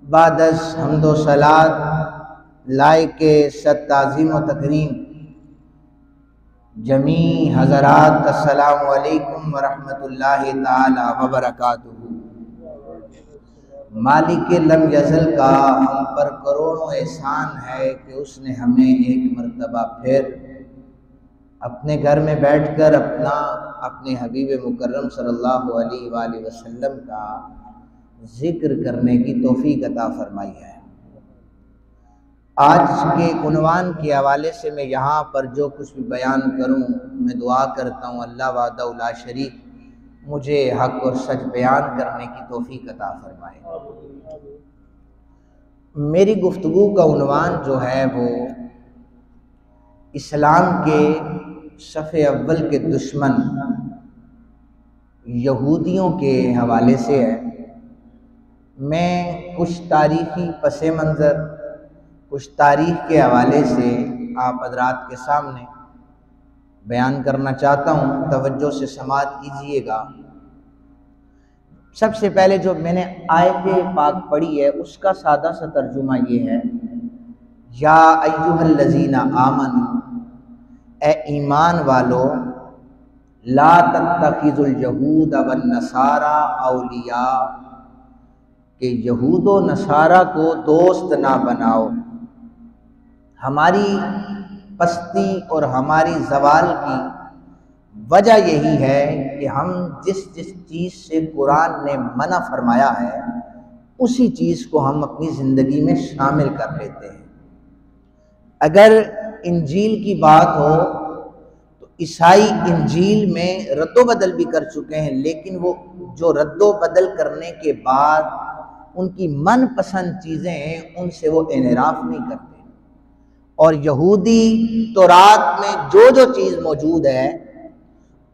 बादस हम्दो सलात लायके सत्ताज़ीम व तकरीम जमी हज़रात अस्सलामु अलैकुम व रहमतुल्लाहि ताला व बरकातुहू। मालिक लम यज़ल का हम पर करोड़ों एहसान है कि उसने हमें एक मर्तबा फिर अपने घर में बैठकर अपने हबीब मुकर्रम सल्लल्लाहु अलैहि वसल्लम का जिक्र करने की तौफीक अता फरमाई है। आज के उन्वान के हवाले से मैं यहाँ पर जो कुछ भी बयान करूँ, मैं दुआ करता हूँ अल्लाह वाहदहू ला शरीक मुझे हक़ और सच बयान करने की तौफीक अता फरमाए। मेरी गुफ्तगू का उन्वान जो है वो इस्लाम के सफ़े अव्वल के दुश्मन यहूदियों के हवाले से है। मैं कुछ तारीख़ी पसे मंज़र, कुछ तारीख़ के हवाले से आप हज़रात के सामने बयान करना चाहता हूँ। तवज्जो से समाअत कीजिएगा। सबसे पहले जो मैंने आयत पाक पढ़ी है उसका सादा सा तर्जुमा ये है, या अय्युहल्लज़ीना आमनू, ए ईमान वालो, ला तत्तखिज़ुल यहूद वन नसारा औलिया, कि यहूद व नसारा को दोस्त ना बनाओ। हमारी पस्ती और हमारी ज़वाल की वजह यही है कि हम जिस जिस चीज़ से कुरान ने मना फरमाया है उसी चीज़ को हम अपनी ज़िंदगी में शामिल कर लेते हैं। अगर इंजील की बात हो तो ईसाई इंजील में रद्दो बदल भी कर चुके हैं, लेकिन वो जो रद्दो बदल करने के बाद उनकी मनपसंद चीज़ें हैं उनसे वो इनराफ नहीं करते। और यहूदी तौरात में जो जो चीज़ मौजूद है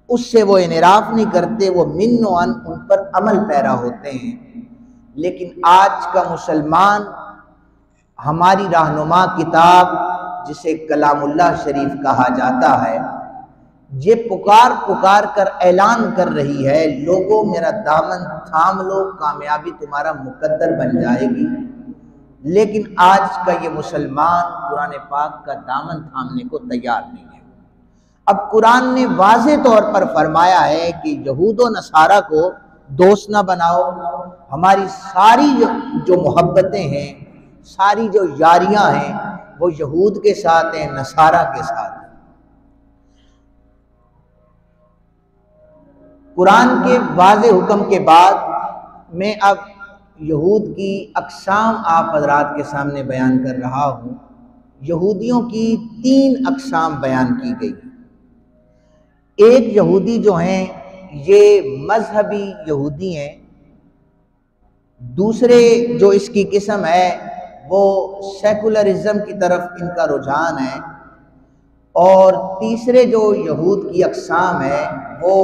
उससे वो इनराफ नहीं करते, वो मिन व अन उन पर अमल पैरा होते हैं। लेकिन आज का मुसलमान हमारी रहनुमा किताब जिसे कलामुल्लाह शरीफ कहा जाता है, ये पुकार पुकार कर ऐलान कर रही है, लोगों मेरा दामन थाम लो, कामयाबी तुम्हारा मुकद्दर बन जाएगी। लेकिन आज का ये मुसलमान कुरान पाक का दामन थामने को तैयार नहीं है। अब कुरान ने वाज़े तौर पर फरमाया है कि यहूद व नसारा को दोस्त ना बनाओ। हमारी सारी जो मोहब्बतें हैं, सारी जो यारियां हैं, वो यहूद के साथ हैं, नसारा के साथ हैं। कुरान के वाज़े हुक्म के बाद मैं अब यहूद की अक़साम आप हज़रात के सामने बयान कर रहा हूँ। यहूदियों की 3 अक़साम बयान की गई। एक यहूदी जो हैं ये मजहबी यहूदी हैं, दूसरे जो इसकी किस्म है वो सेकुलरिज्म की तरफ इनका रुझान है, और तीसरे जो यहूद की अक़साम है वो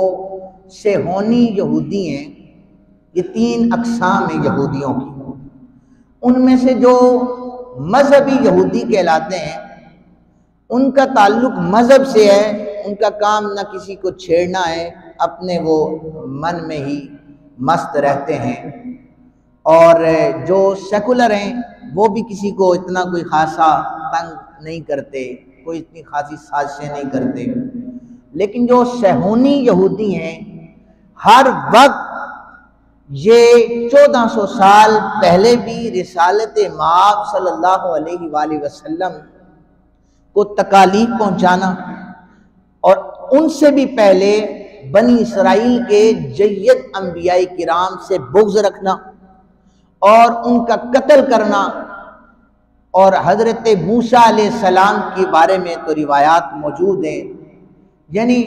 सेहोनी यहूदी हैं। ये 3 अक़साम हैं यहूदियों की। उनमें से जो मजहबी यहूदी कहलाते हैं उनका ताल्लुक मज़हब से है, उनका काम ना किसी को छेड़ना है, अपने वो मन में ही मस्त रहते हैं। और जो सेकुलर हैं वो भी किसी को इतना कोई खासा तंग नहीं करते, कोई इतनी खासी साजिशें नहीं करते। लेकिन जो सेहोनी यहूदी हैं, हर वक्त ये 1400 साल पहले भी रिसालत माब सल्लल्लाहु अलैहि वसल्लम को तकालीफ पहुँचाना, और उनसे भी पहले बनी इसराइल के जय्यद अंबियाई किराम से बुग़्ज़ रखना और उनका कत्ल करना। और हज़रत मूसा अलैहिस्सलाम के बारे में तो रिवायात मौजूद हैं, यानी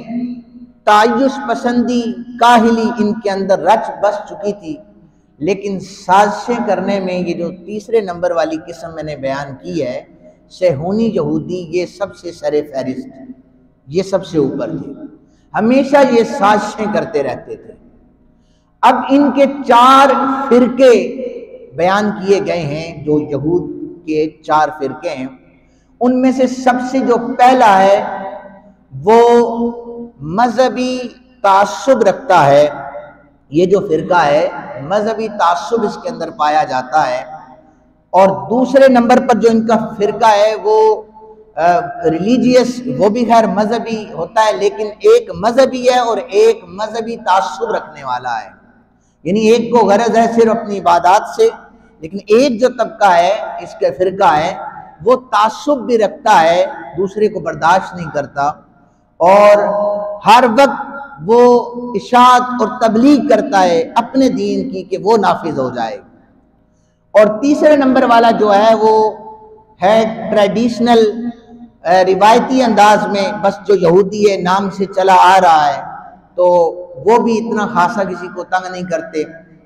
तायुस पसंदी काहिली इनके अंदर रच बस चुकी थी। लेकिन साजिशें करने में ये जो तीसरे नंबर वाली किस्म मैंने बयान की है, सेहोनी यहूदी, ये सबसे सरे फहरिस्त, ये सबसे ऊपर थे। हमेशा ये साजिशें करते रहते थे। अब इनके 4 फ़िरके बयान किए गए हैं, जो यहूद के 4 फ़िरके हैं। उनमें से सबसे जो पहला है वो मजहबी तासुब रखता है। ये जो फ़िरका है मजहबी तासुब इसके अंदर पाया जाता है। और दूसरे नंबर पर जो इनका फिरका है वो रिलीजियस, वो भी खैर मजहबी होता है, लेकिन एक मजहबी है और एक मजहबी तासुब रखने वाला है। यानी एक को गरज है सिर्फ अपनी इबादत से, लेकिन एक जो तबका है, इसका फिरका है, वो तासुब भी रखता है, दूसरे को बर्दाश्त नहीं करता और हर वक्त वो इशाअत और तबलीग करता है अपने दीन की कि वो नाफिज हो जाए। और तीसरे नंबर वाला जो है वो है ट्रेडिशनल, रिवायती अंदाज में, बस जो यहूदी है नाम से चला आ रहा है, तो वो भी इतना खासा किसी को तंग नहीं करते।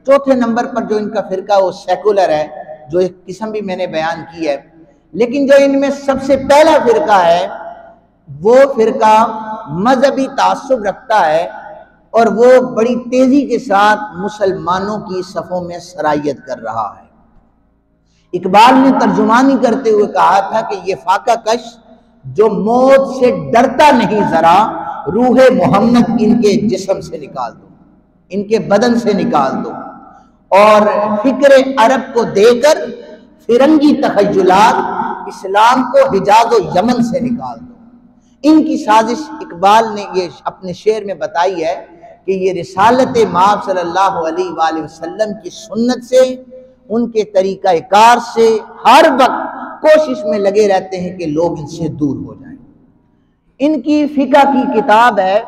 चौथे नंबर पर जो इनका फिरका वो सेकुलर है, जो एक किस्म भी मैंने बयान की है। लेकिन जो इनमें सबसे पहला फिरका है वो फिरका मजहबी तासुब रखता है और वो बड़ी तेजी के साथ मुसलमानों की सफ़ों में सरायत कर रहा है। इकबाल ने तर्जुमानी करते हुए कहा था कि ये फाका कश जो मौत से डरता नहीं जरा, रूहे मोहम्मद इनके जिस्म से निकाल दो, इनके बदन से निकाल दो, और फिक्र अरब को देकर फिरंगी तखय्युलात इस्लाम को हिजाज और यमन से निकाल दो। इनकी साजिश इकबाल ने ये अपने शेर में बताई है कि ये रिसालत माब सल्लल्लाहु अलैहि वसल्लम की सुन्नत से, उनके तरीका कार से हर वक्त कोशिश में लगे रहते हैं कि लोग इनसे दूर हो जाएं। इनकी फिका की किताब है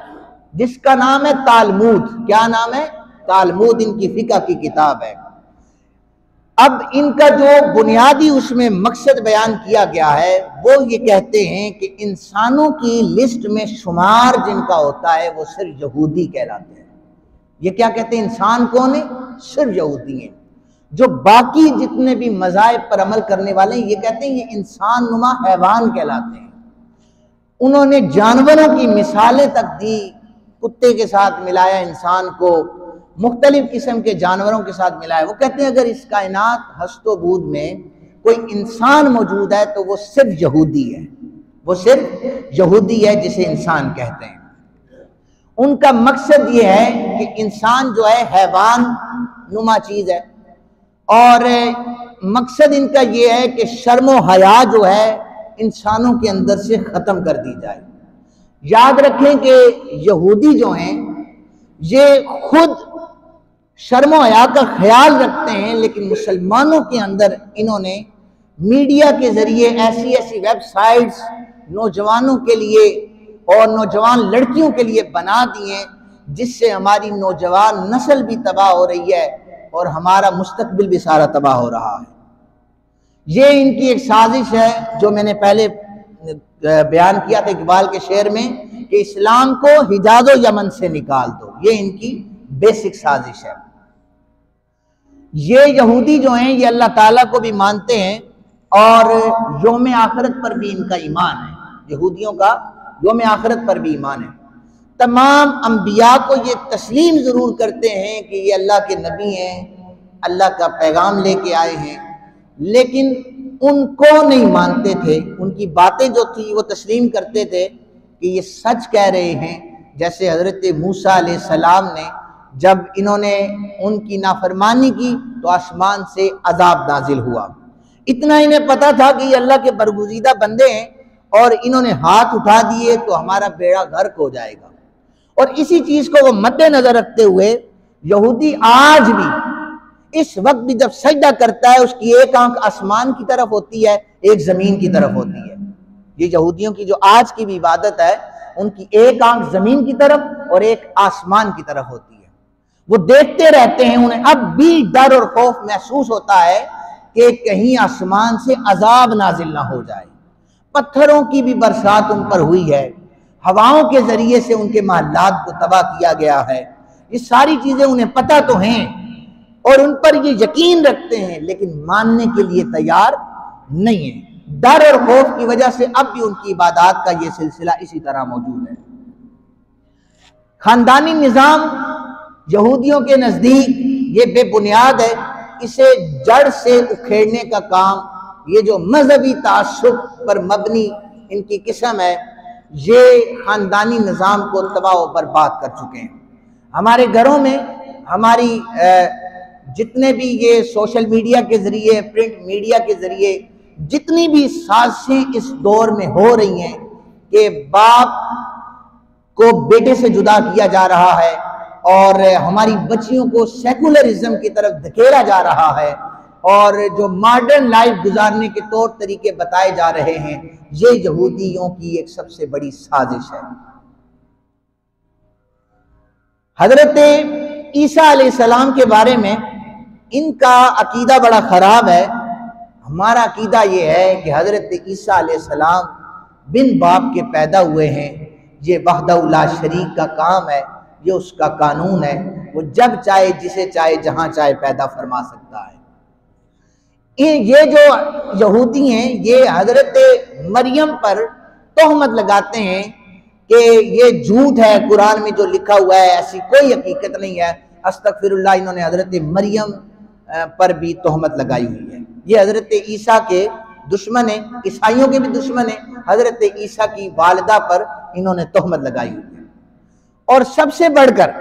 जिसका नाम है तालमूद। क्या नाम है? तालमूद इनकी फिका की किताब है। अब इनका जो बुनियादी उसमें मकसद बयान किया गया है वो ये कहते हैं कि इंसानों की लिस्ट में शुमार जिनका होता है वो सिर्फ यहूदी कहलाते हैं। ये क्या कहते हैं? इंसान कौन है? सिर्फ यहूदी हैं। जो बाकी जितने भी मज़ाहिब पर अमल करने वाले हैं ये कहते हैं ये इंसान नुमा हैवान कहलाते हैं। उन्होंने जानवरों की मिसालें तक दी, कुत्ते के साथ मिलाया इंसान को, मुख्तलिफ किस्म के जानवरों के साथ मिलाया। वो कहते हैं अगर इस कायनात हस्तो बूद में कोई इंसान मौजूद है तो वो सिर्फ यहूदी है, वो सिर्फ यहूदी है जिसे इंसान कहते हैं। उनका मकसद ये है कि इंसान जो है हैवान नुमा चीज़ है, और मकसद इनका ये है कि शर्म हया जो है इंसानों के अंदर से ख़त्म कर दी जाए। याद रखें कि यहूदी जो हैं ये खुद शर्म हया का ख्याल रखते हैं, लेकिन मुसलमानों के अंदर इन्होंने मीडिया के ज़रिए ऐसी ऐसी वेबसाइट्स नौजवानों के लिए और नौजवान लड़कियों के लिए बना दिए जिससे हमारी नौजवान नस्ल भी तबाह हो रही है और हमारा मुस्तकबिल भी सारा तबाह हो रहा है। ये इनकी एक साजिश है जो मैंने पहले बयान किया था इकबाल के शेर में कि इस्लाम को हिजाज और यमन से निकाल दो। ये इनकी बेसिक साजिश है। ये यहूदी जो हैं ये अल्लाह ताला को भी मानते हैं और यौम आखिरत पर भी इनका ईमान है। यहूदियों का यौम आखिरत पर भी ईमान है। तमाम अंबिया को ये तस्लीम ज़रूर करते हैं कि ये अल्लाह के नबी हैं, अल्लाह का पैगाम लेके आए हैं, लेकिन उनको नहीं मानते थे। उनकी बातें जो थी वो तस्लीम करते थे कि ये सच कह रहे हैं। जैसे हज़रत मूसा अलैहिस्सलाम ने जब इन्होंने उनकी नाफरमानी की तो आसमान से अजाब नाजिल हुआ। इतना इन्हें पता था कि ये अल्लाह के बरगुज़ीदा बंदे हैं और इन्होंने हाथ उठा दिए तो हमारा बेड़ा गर्क हो जाएगा। और इसी चीज़ को वो मद्देनजर रखते हुए यहूदी आज भी इस वक्त भी जब सजदा करता है उसकी एक आंख आसमान की तरफ होती है, एक ज़मीन की तरफ होती है। ये यहूदियों की जो आज की भी इबादत है उनकी एक आंख ज़मीन की तरफ और एक आसमान की तरफ होती है। वो देखते रहते हैं, उन्हें अब भी डर और खौफ महसूस होता है कि कहीं आसमान से अजाब नाजिल ना हो जाए। पत्थरों की भी बरसात उन पर हुई है, हवाओं के जरिए से उनके महल्लात को तबाह किया गया है। ये सारी चीजें उन्हें पता तो हैं और उन पर ये यकीन रखते हैं, लेकिन मानने के लिए तैयार नहीं है। डर और खौफ की वजह से अब भी उनकी इबादत का ये सिलसिला इसी तरह मौजूद है। खानदानी निज़ाम यहूदियों के नज़दीक ये बेबुनियाद है। इसे जड़ से उखेड़ने का काम ये जो मजहबी तासुब पर मबनी इनकी किस्म है ये खानदानी निज़ाम को तबाह व बर्बाद कर चुके हैं। हमारे घरों में हमारी जितने भी ये सोशल मीडिया के जरिए, प्रिंट मीडिया के जरिए जितनी भी साजिशें इस दौर में हो रही हैं कि बाप को बेटे से जुदा किया जा रहा है और हमारी बच्चियों को सेकुलरिज्म की तरफ धकेला जा रहा है और जो मॉडर्न लाइफ गुजारने के तौर तरीके बताए जा रहे हैं, ये यहूदियों की एक सबसे बड़ी साजिश है। हजरत ईसा अलैहिस्सलाम के बारे में इनका अकीदा बड़ा ख़राब है। हमारा अकीदा ये है कि हजरत ईसा अलैहिस्सलाम बिन बाप के पैदा हुए हैं। ये वहदहु ला शरीक का काम है, ये उसका कानून है। वो जब चाहे, जिसे चाहे, जहाँ चाहे पैदा फरमा सकता है। ये जो यहूदी हैं ये हजरत मरियम पर तोहमत लगाते हैं कि ये झूठ है, कुरान में जो लिखा हुआ है ऐसी कोई हकीकत नहीं है। अस्तगफिरुल्लाह, इन्होंने हजरत मरियम पर भी तोहमत लगाई हुई है। ये हजरत ईसा के दुश्मन है, ईसाइयों के भी दुश्मन है। हजरत ईसा की वालिदा पर इन्होंने तोहमत लगाई हुई है। और सबसे बढ़कर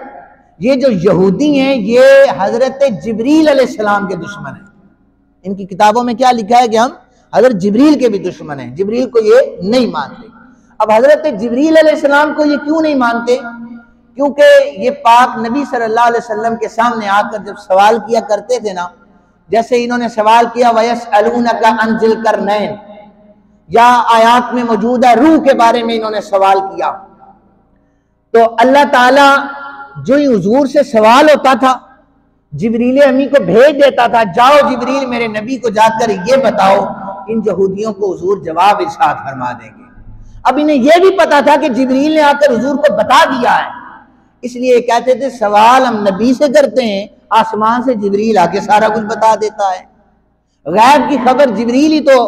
ये जो यहूदी हैं ये हजरत जिब्रील अलैहिस्सलाम के दुश्मन हैं। इनकी किताबों में क्या लिखा है कि हम हजरत जिब्रील के भी दुश्मन हैं, जिब्रील को ये नहीं मानते। अब हजरत जिब्रील अलैहिस्सलाम को ये क्यों नहीं मानते? क्योंकि ये पाक नबी सल्लल्लाहु अलैहि वसल्लम के सामने आकर जब सवाल किया करते थे ना, जैसे इन्होंने सवाल किया वयसअलूनका अन ज़िल करनैन, या आयात में मौजूद है रूह के बारे में इन्होंने सवाल किया, तो अल्लाह ताला जो हुजूर से सवाल होता था जिब्रील अमी को भेज देता था, जाओ जिब्रील मेरे नबी को जाकर ये बताओ, इन यहूदियों को हुजूर जवाब इरशाद फरमा देंगे। अब इन्हें यह भी पता था कि जिब्रील ने आकर हुजूर को बता दिया है, इसलिए कहते थे सवाल हम नबी से करते हैं, आसमान से जिब्रील आके सारा कुछ बता देता है। गैब की खबर जिब्रील ही तो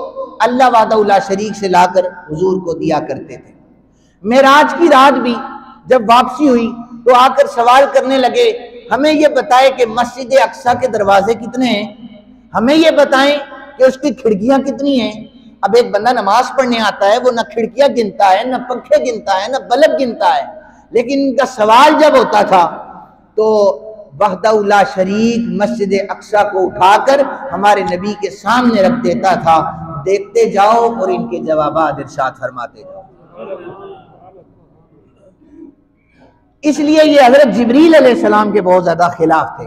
अल्लाह वहदहु ला शरीक से लाकर हुजूर को दिया करते थे। मेराज की रात भी जब वापसी हुई तो आकर सवाल करने लगे, हमें ये बताएं कि मस्जिद अक्सा के दरवाजे कितने हैं, हमें ये बताएं कि उसकी खिड़कियां कितनी हैं। अब एक बंदा नमाज पढ़ने आता है, वो न खिड़कियां गिनता है, न पंखे गिनता है, न बल्ब गिनता है, लेकिन इनका सवाल जब होता था तो वहदहु ला शरीक मस्जिद अक्सा को उठाकर हमारे नबी के सामने रख देता था, देखते जाओ और इनके जवाब इरशाद फरमाते जाओ। इसलिए ये हजरत जिब्रील अलैहिस्सलाम के बहुत ज्यादा खिलाफ थे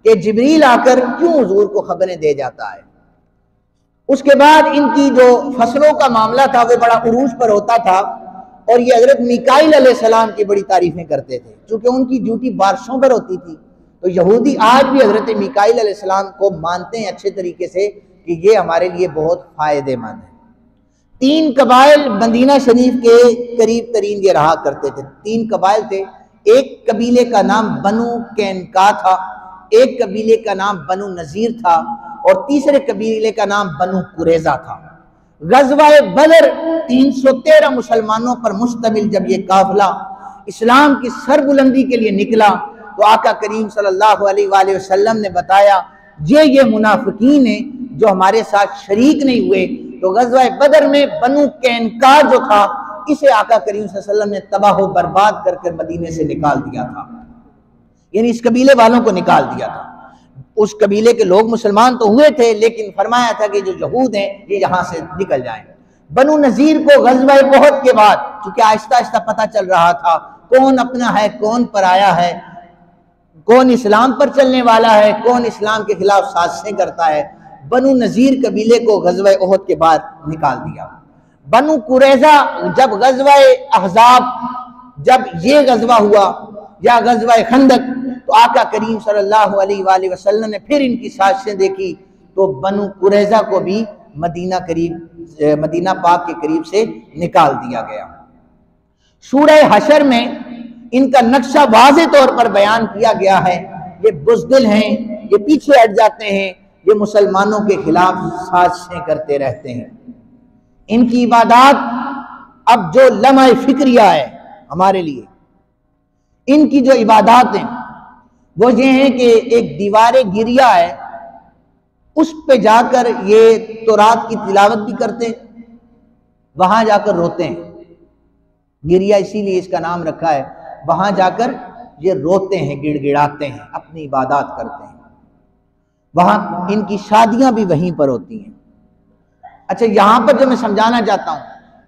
कि जिब्रील आकर क्यों हुजूर को खबरें दे जाता है। उसके बाद इनकी जो फसलों का मामला था वो बड़ा उरूज पर होता था और ये हजरत मीकाईल अलैहिस्सलाम की बड़ी तारीफें करते थे, क्योंकि उनकी ड्यूटी बारिशों पर होती थी। तो यहूदी आज भी हजरत मीकाईल अलैहिस्सलाम को मानते हैं अच्छे तरीके से कि ये हमारे लिए बहुत फायदेमंद है। 3 कबाइल मदीना शरीफ के करीब तरीन ये रहा करते थे। 3 कबाइल थे, एक कबीले का नाम बनु कैनका था, एक कबीले का नाम बनु नजीर था और तीसरे कबीले का नाम बनु कुरैजा था। गज़वाए बदर 313 मुसलमानों पर मुश्तमिल जब ये काफिला इस्लाम की सरबुलंदी के लिए निकला तो आका करीम सल्लल्लाहु अलैहि वसल्लम ने बताया ये मुनाफिकीन है जो हमारे साथ शरीक नहीं हुए। तो गज़वाए बदर में बनु कैनका जो था इसे आका करीम सल्लल्लाहु अलैहि वसल्लम ने तबाह बर्बाद कर मदीने से निकाल दिया था, यानी इस कबीले वालों को निकाल दिया था। उस कबीले के लोग मुसलमान तो हुए थे लेकिन फरमाया था कि जो यहूद हैं ये यहाँ से निकल जाएं। बनु नजीर को गज़वाए उहद के बाद चूंकि आहिस्ता आहिस्ता पता चल रहा था कौन अपना है कौन पराया है, कौन इस्लाम पर चलने वाला है, कौन इस्लाम के खिलाफ साजिशें करता है, बनु नजीर कबीले को गज़वाए उहद के बाद निकाल दिया। बनु कुरैजा जब गज़वाए अहज़ाब जब ये गज़वा हुआ या गज़वाए खंदक तो आका करीम सल्लल्लाहु अलैहि वसल्लम ने फिर इनकी साजिशें देखी तो बनु कुरैजा को भी मदीना पाक के करीब से निकाल दिया गया। सूरह हशर में इनका नक्शा वाज़े तौर पर बयान किया गया है। ये बुज़दिल हैं, ये पीछे हट जाते हैं, ये मुसलमानों के खिलाफ साजिशें करते रहते हैं। इनकी इबादत अब जो लम्हा फिक्रिया है हमारे लिए, इनकी जो इबादत हैं वो ये हैं कि एक दीवार गिरिया है उस पे जाकर ये तौरात की तिलावत भी करते हैं, वहां जाकर रोते हैं। गिरिया इसीलिए इसका नाम रखा है, वहां जाकर ये रोते हैं, गिड़गिड़ाते हैं, अपनी इबादत करते हैं। वहां इनकी शादियां भी वहीं पर होती हैं। अच्छा, यहां पर जो मैं समझाना चाहता हूं,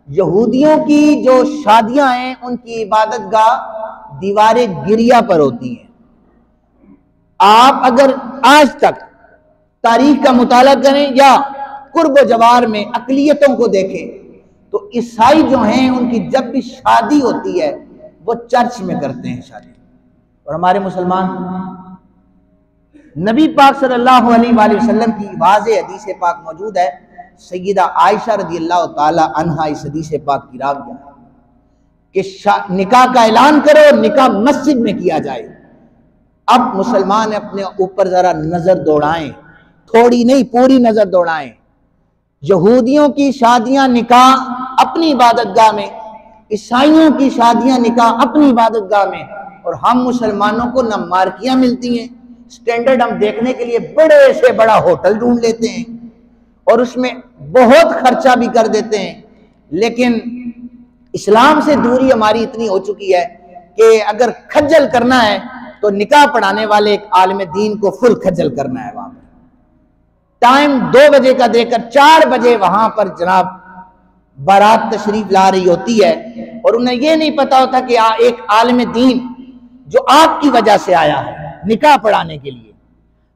यहूदियों की जो शादियां हैं उनकी इबादत गाह दीवारे गिरिया पर होती हैं। आप अगर आज तक तारीख का मुताला करें या कुर्ब जवार में अकलियतों को देखें तो ईसाई जो हैं उनकी जब भी शादी होती है वो चर्च में करते हैं शादी। और हमारे मुसलमान नबी पाक सल्लल्लाहु अलैहि वसल्लम की वाज़ेह हदीस पाक मौजूद है। सय्यदा आयशा रज़ियल्लाहु ताला अन्हा इस हदीस पाक की रावी है कि निकाह का ऐलान करो और निकाह मस्जिद में किया जाए। अब मुसलमान अपने ऊपर जरा नजर दौड़ाएं, थोड़ी नहीं पूरी नजर दौड़ाएं। यहूदियों की शादियां निकाह अपनी इबादतगाह में, ईसाइयों की शादियां निकाह अपनी इबादतगाह में, और हम मुसलमानों को न मार्कियां मिलती हैं, स्टैंडर्ड हम देखने के लिए बड़े से बड़ा होटल ढूंढ लेते हैं और उसमें बहुत खर्चा भी कर देते हैं। लेकिन इस्लाम से दूरी हमारी इतनी हो चुकी है कि अगर खज्जल करना है तो निकाह पढ़ाने वाले एक आलिम दीन को फुल खज्जल करना है। वहां पर टाइम 2 बजे का देकर 4 बजे वहां पर जनाब बारात तशरीफ ला रही होती है और उन्हें यह नहीं पता होता कि एक आलिम दीन जो आपकी वजह से आया है निकाह पढ़ाने के लिए,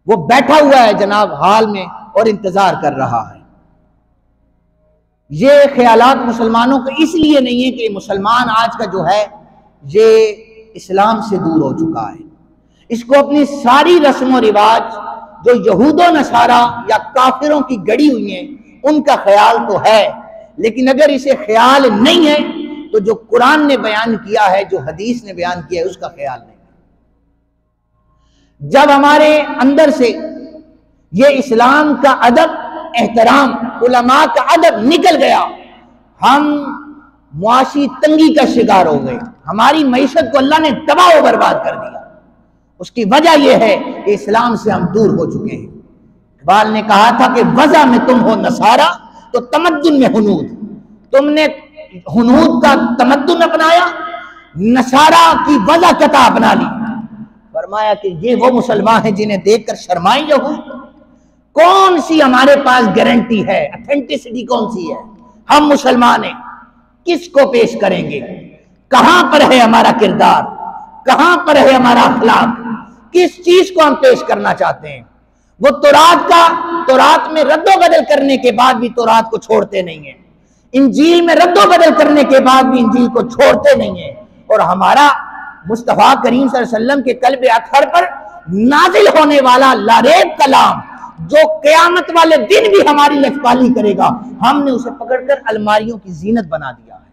वो बैठा हुआ है जनाब हाल में और इंतजार कर रहा है। ये ख्यालात मुसलमानों को इसलिए नहीं है कि मुसलमान आज का जो है ये इस्लाम से दूर हो चुका है। इसको अपनी सारी रस्म और रिवाज जो यहूदो नसारा या काफिरों की गड़ी हुई है उनका ख्याल तो है, लेकिन अगर इसे ख्याल नहीं है तो जो कुरान ने बयान किया है, जो हदीस ने बयान किया है, उसका ख्याल नहीं। जब हमारे अंदर से ये इस्लाम का अदब, एहतराम, उलमा का अदब निकल गया, हम मुआशी तंगी का शिकार हो गए। हमारी मईशत को अल्लाह ने तबाह और बर्बाद कर दिया। उसकी वजह यह है कि इस्लाम से हम दूर हो चुके हैं। इकबाल ने कहा था कि वजह में तुम हो नसारा तो तमद्दुन में हुनूद। तुमने हुनूद का तमद्दुन अपनाया, नसारा की वजह कता अपना ली। फरमाया कि ये वो मुसलमान हैं जिन्हें देखकर शर्माए यहूद। कौन सी हमारे पास गारंटी है, अथेंटिसिटी कौन सी है? हम मुसलमान हैं, किसको पेश करेंगे? कहां पर है हमारा किरदार, कहां पर है हमारा अखलाक, किस चीज को हम पेश करना चाहते हैं? वो तौरात में रद्दो बदल करने के बाद भी तौरात को छोड़ते नहीं है, इंजील में रद्दो बदल करने के बाद भी इंजील को छोड़ते नहीं है। और हमारा मुस्तफा करीम सल्लल्लाहु अलैहि वसल्लम के कल्बे अतहर पर नाजिल होने वाला लारेब कलाम जो क़यामत वाले दिन भी हमारी लखपाली करेगा, हमने उसे पकड़कर अलमारियों की जीनत बना दिया है।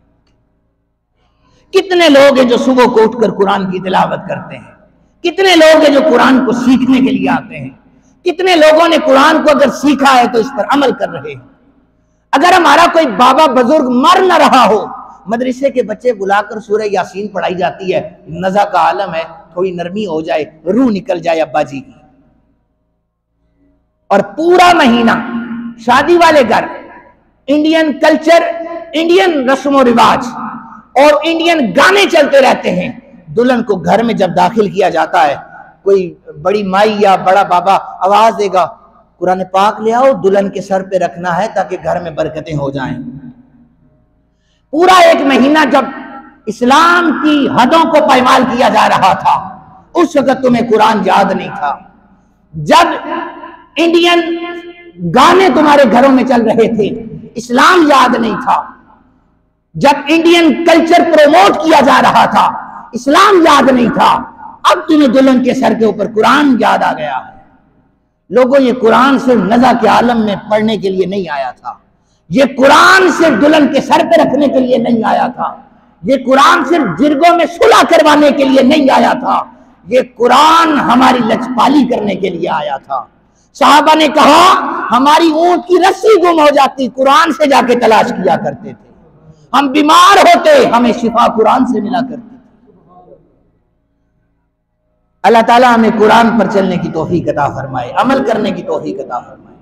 कितने लोग हैं जो सुबह को उठकर कुरान की तिलावत करते हैं, कितने लोग हैं जो कुरान को सीखने के लिए आते हैं, कितने लोगों ने कुरान को अगर सीखा है तो इस पर अमल कर रहे हैं। अगर हमारा कोई बाबा बुजुर्ग मर न रहा हो, मदरसे के बच्चे बुलाकर सूरह यासीन पढ़ाई जाती है, नज़ा का आलम है, थोड़ी नरमी हो जाए, रूह निकल जाए अब्बा जी की। और पूरा महीना शादी वाले घर, इंडियन कल्चर, इंडियन रस्म रिवाज और इंडियन गाने चलते रहते हैं। दुल्हन को घर में जब दाखिल किया जाता है, कोई बड़ी माई या बड़ा बाबा आवाज देगा, कुरान पाक ले आओ, दुल्हन के सर पे रखना है ताकि घर में बरकतें हो जाएं। पूरा एक महीना जब इस्लाम की हदों को पायमाल किया जा रहा था, उस वक्त तुम्हें कुरान याद नहीं था। जब इंडियन गाने तुम्हारे घरों में चल रहे थे, इस्लाम याद नहीं था। जब इंडियन कल्चर प्रोमोट किया जा रहा था, इस्लाम याद नहीं था। अब तुम्हें दुल्हन के सर के ऊपर कुरान याद आ गया है। लोगों, ये कुरान सिर्फ नज़ा के आलम में पढ़ने के लिए नहीं आया था, ये कुरान सिर्फ दुल्हन के सर पे रखने के लिए नहीं आया था, ये कुरान सिर्फ जिरगों में सुलह करवाने के लिए नहीं आया था, ये कुरान हमारी लचपाली करने के लिए आया था। साहबा ने कहा हमारी ऊंट की रस्सी गुम हो जाती, कुरान से जाके तलाश किया करते थे। हम बीमार होते, हमें शिफा कुरान से मिला करती थी। अल्लाह ताला हमें कुरान पर चलने की तौफीक अता फरमाए, अमल करने की तौफीक अता फरमाए।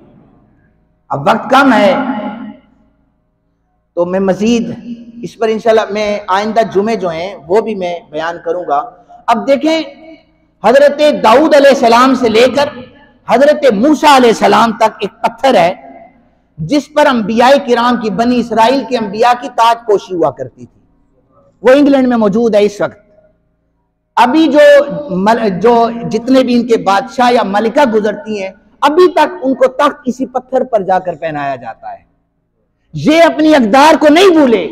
अब वक्त कम है तो मैं मजीद इस पर इंशाल्लाह मैं आइंदा जुमे जो हैं वो भी मैं बयान करूंगा। अब देखें, हजरत दाऊद अलैहिस्सलाम से लेकर हजरत मूसा अलैहिस्सलाम तक एक पत्थर है जिस पर अंबियाए किराम की, बनी इसराइल के अंबिया की ताजपोशी हुआ करती थी। वो इंग्लैंड में मौजूद है इस वक्त। अभी जो जितने भी इनके बादशाह या मलिका गुजरती हैं, अभी तक उनको तख्त इसी पत्थर पर जाकर पहनाया जाता है। ये अपनी अकदार को नहीं भूले,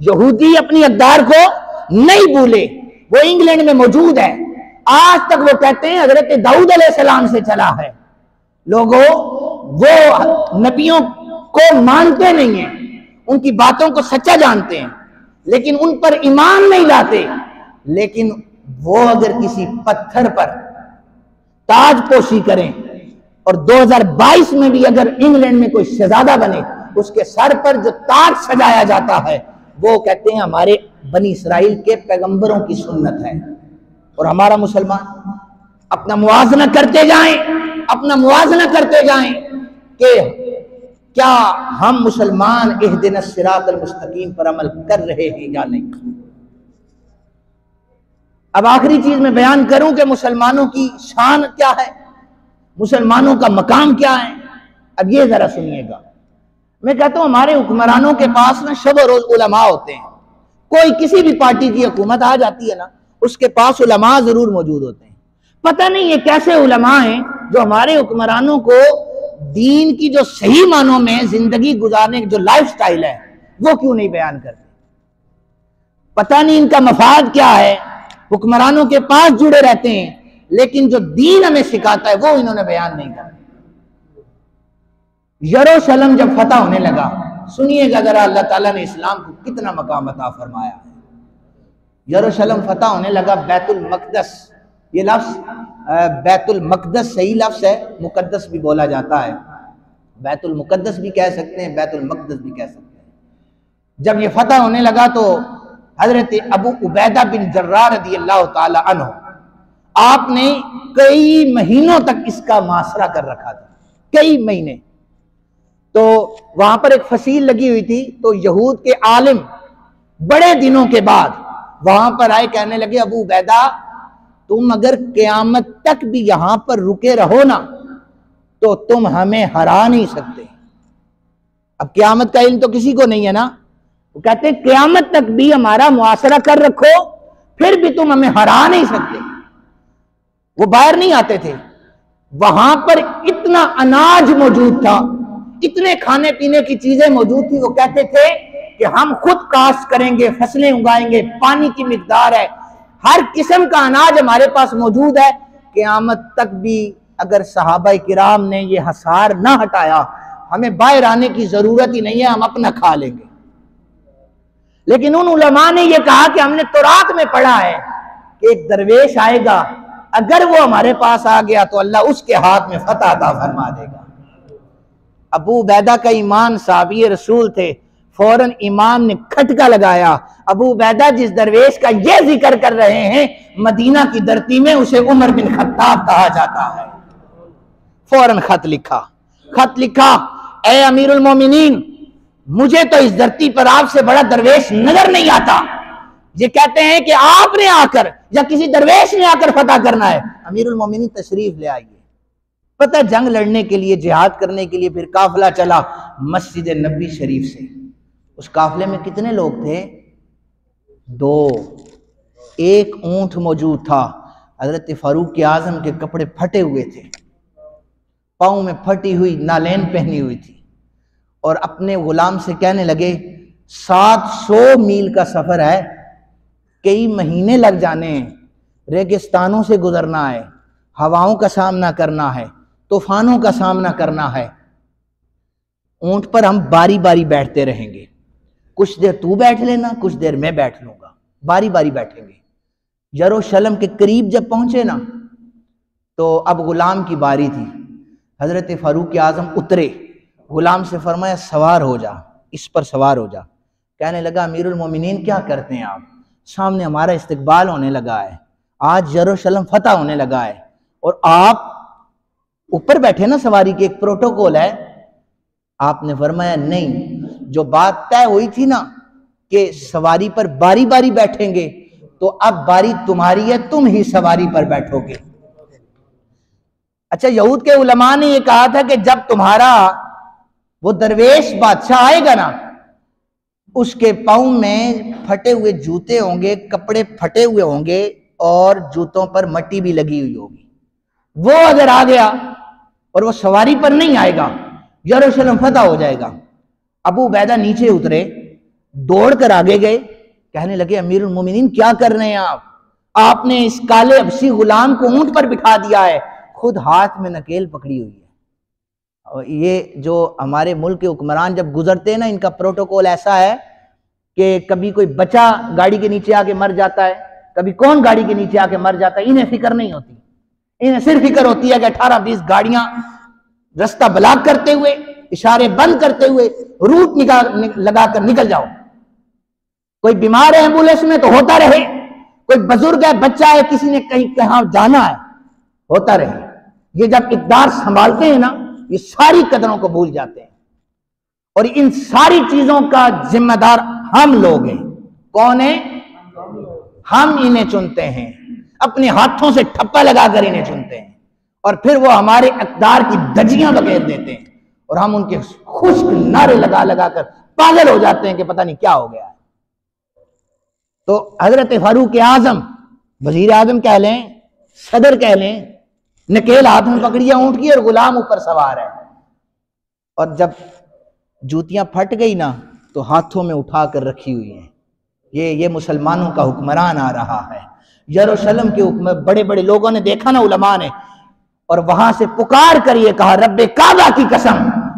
यहूदी अपनी अकदार को नहीं भूले, वो इंग्लैंड में मौजूद है। आज तक वो कहते हैं हजरत दाऊद अलैहिस्सलाम से चला है। लोगों, वो नबियों को मानते नहीं है, उनकी बातों को सच्चा जानते हैं, लेकिन उन पर ईमान नहीं लाते। लेकिन वो अगर किसी पत्थर पर ताजपोशी करें और 2022 में भी अगर इंग्लैंड में कोई शहजादा बने, उसके सर पर जो ताज सजाया जाता है, वो कहते हैं हमारे बनी इसराइल के पैगंबरों की सुन्नत है। और हमारा मुसलमान अपना मुआजना करते जाएं, अपना मुआजना करते जाएं कि क्या हम मुसलमान इहदिनस सिरातल मुस्तकीम पर अमल कर रहे हैं या नहीं। अब आखिरी चीज मैं बयान करूं कि मुसलमानों की शान क्या है, मुसलमानों का मकाम क्या है। अब ये जरा सुनिएगा। मैं कहता हूं हमारे हुक्मरानों के पास ना शब रोज उलमा होते हैं। कोई किसी भी पार्टी की हुकूमत आ जाती है ना, उसके पास उलमा जरूर मौजूद होते हैं। पता नहीं ये कैसे उलमा हैं जो हमारे हुक्मरानों को दीन की जो सही मानों में जिंदगी गुजारने की जो लाइफ स्टाइल है वो क्यों नहीं बयान करते। पता नहीं इनका मफाद क्या है, हुक्मरानों के पास जुड़े रहते हैं, लेकिन जो दीन हमें सिखाता है वो इन्होंने बयान नहीं किया। यरूशलेम जब फतह होने लगा, सुनिएगा जरा अल्लाह ताला ने इस्लाम को कितना मकाम अता फरमाया है। यरूशलेम फतह होने लगा, बैतुल मक़दस, ये लफ्ज बैतुल मक़दस सही लफ्ज है, मुकद्दस भी बोला जाता है, बैतुल मुकद्दस भी कह सकते हैं, बैतुल मक़दस भी कह सकते हैं। जब ये फतह होने लगा तो हजरत अबू उबैदा बिन जर्राह रज़ियल्लाहु ताला अन्हु, आपने कई महीनों तक इसका मुआसरा कर रखा था, कई महीने। तो वहां पर एक फसील लगी हुई थी, तो यहूद के आलिम बड़े दिनों के बाद वहां पर आए, कहने लगे अबू उबैदा तुम अगर क़यामत तक भी यहां पर रुके रहो ना तो तुम हमें हरा नहीं सकते। अब क़यामत का इल्म तो किसी को नहीं है ना, वो कहते हैं क़यामत तक भी हमारा मुआसरा कर रखो, फिर भी तुम हमें हरा नहीं सकते। वो बाहर नहीं आते थे। वहां पर इतना अनाज मौजूद था, इतने खाने पीने की चीजें मौजूद थी। वो कहते थे कि हम खुद काश्त करेंगे, फसलें उगाएंगे, पानी की मिकदार है, हर किस्म का अनाज हमारे पास मौजूद है। क़यामत तक भी अगर सहाबा किराम ने ये हसार ना हटाया, हमें बाहर आने की जरूरत ही नहीं है, हम अपना खा लेंगे। लेकिन उन उलमा ने यह कहा कि हमने तौरात में पढ़ा है कि एक दरवेश आएगा, अगर वो हमारे पास आ गया तो अल्लाह उसके हाथ में फतह अता फरमा देगा। अबू उबैदा का ईमान साहबी रसूल थे, फौरन ईमान ने खटका लगाया। अबू उबैदा जिस दरवेश का ये जिक्र कर रहे हैं, मदीना की धरती में उसे उमर बिन खत्ताब कहा जाता है। फौरन खत लिखा, ए अमीरुल मोमिनीन, मुझे तो इस धरती पर आपसे बड़ा दरवेश नजर नहीं आता। ये कहते हैं कि आपने आकर या किसी दरवेश ने आकर फतह करना है, अमीरुल मोमिनीन तशरीफ ले आइए। पता जंग लड़ने के लिए, जिहाद करने के लिए फिर काफिला चला मस्जिद नबी शरीफ से। उस काफिले में कितने लोग थे? 2। एक ऊंट मौजूद था। हजरत फारूक आजम के कपड़े फटे हुए थे, पाँव में फटी हुई नालेन पहनी हुई थी, और अपने गुलाम से कहने लगे 700 मील का सफर है, कई महीने लग जाने हैं, रेगिस्तानों से गुजरना है, हवाओं का सामना करना है, तूफानों का सामना करना है। ऊंट पर हम बारी बारी बैठते रहेंगे, कुछ देर तू बैठ लेना, कुछ देर मैं बैठ लूंगा, बारी बारी बैठेंगे। यरूशलेम के करीब जब पहुंचे ना, तो अब गुलाम की बारी थी। हजरत फारूक आजम उतरे, गुलाम से फरमाया सवार हो जा, इस पर सवार हो जा। कहने लगा अमीरुल मोमिनीन क्या करते हैं आप, सामने हमारा इस्तकबाल होने लगा है, आज यरूशलेम फतह होने लगा है, और आप ऊपर बैठे ना, सवारी के एक प्रोटोकॉल है। आपने फरमाया नहीं, जो बात तय हुई थी ना कि सवारी पर बारी बारी बैठेंगे, तो अब बारी तुम्हारी है, तुम ही सवारी पर बैठोगे। अच्छा, यहूद के उलमा ने ये कहा था कि जब तुम्हारा वो दरवेश बादशाह आएगा ना, उसके पाँव में फटे हुए जूते होंगे, कपड़े फटे हुए होंगे और जूतों पर मट्टी भी लगी हुई होगी। वो अगर आ गया और वो सवारी पर नहीं आएगा, यरूशलेम फतह हो जाएगा। अबू उबैदा नीचे उतरे, दौड़कर आगे गए, कहने लगे अमीरुल मोमिनीन क्या कर रहे हैं आप? आपने इस काले हबशी गुलाम को ऊंट पर बिठा दिया है, खुद हाथ में नकेल पकड़ी हुई है। और ये जो हमारे मुल्क के हुक्मरान जब गुजरते हैं ना, इनका प्रोटोकॉल ऐसा है कि कभी कोई बच्चा गाड़ी के नीचे आके मर जाता है, कभी कौन गाड़ी के नीचे आके मर जाता है, इन्हें फिक्र नहीं होती। इन्हें सिर्फ फिक्र होती है कि 18-20 गाड़ियां रास्ता ब्लॉक करते हुए, इशारे बंद करते हुए रूट लगाकर निकल जाओ। कोई बीमार है एम्बुलेंस में तो होता रहे, कोई बुजुर्ग है, बच्चा है, किसी ने कहीं कहां जाना है, होता रहे। ये जब इक़्तिदार संभालते हैं ना, ये सारी कदरों को भूल जाते हैं। और इन सारी चीजों का जिम्मेदार हम लोग हैं। कौन है? हम इन्हें चुनते हैं, अपने हाथों से ठप्पा लगाकर इन्हें चुनते हैं, और फिर वो हमारे इक़्तिदार की धज्जियां बखेर देते हैं, और हम उनके खुश्क नारे लगा लगा कर पागल हो जाते हैं कि पता नहीं क्या हो गया है। तो हजरत फारूक आजम, वजीर आजम कह लें, सदर कह लें, नकेल हाथ में पकड़िया ऊंट की और गुलाम ऊपर सवार है। और जब जूतियां फट गई ना, तो हाथों में उठा कर रखी हुई हैं। ये मुसलमानों का हुक्मरान आ रहा है। यरूशलेम के हुक्म बड़े बड़े लोगों ने देखा ना, उलमा ने, और वहां से पुकार कर ये कहा, रब्बे काबा की कसम,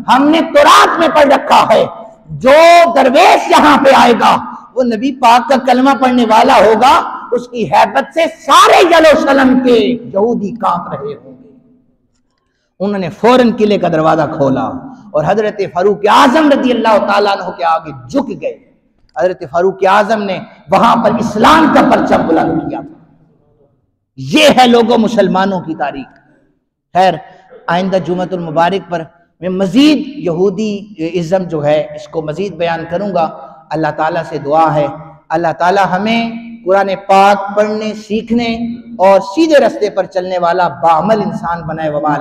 हमने तौरात में पढ़ रखा है, जो दरवेश यहां पे आएगा वो नबी पाक का कलमा पढ़ने वाला होगा, उसकी हैबत से सारे यरूशलेम के यहूदी कांप रहे होंगे। उन्होंने फौरन किले का दरवाजा खोला और हजरत फारूक आजम रज़ी अल्लाह ताला अन्हु के आगे झुक गए। हजरत फारूक आजम ने वहां पर इस्लाम का परचम बुलंद किया था। ये है लोगों मुसलमानों की तारीख। खैर, आइंदा जुमअतुल मुबारक पर मैं मजीद यहूदी इज़्म जो है इसको मजीद बयान करूंगा। अल्लाह ताला से दुआ है, अल्लाह ताला हमें कुरान पाक पढ़ने, सीखने और सीधे रास्ते पर चलने वाला बाअमल इंसान बनाए। वमा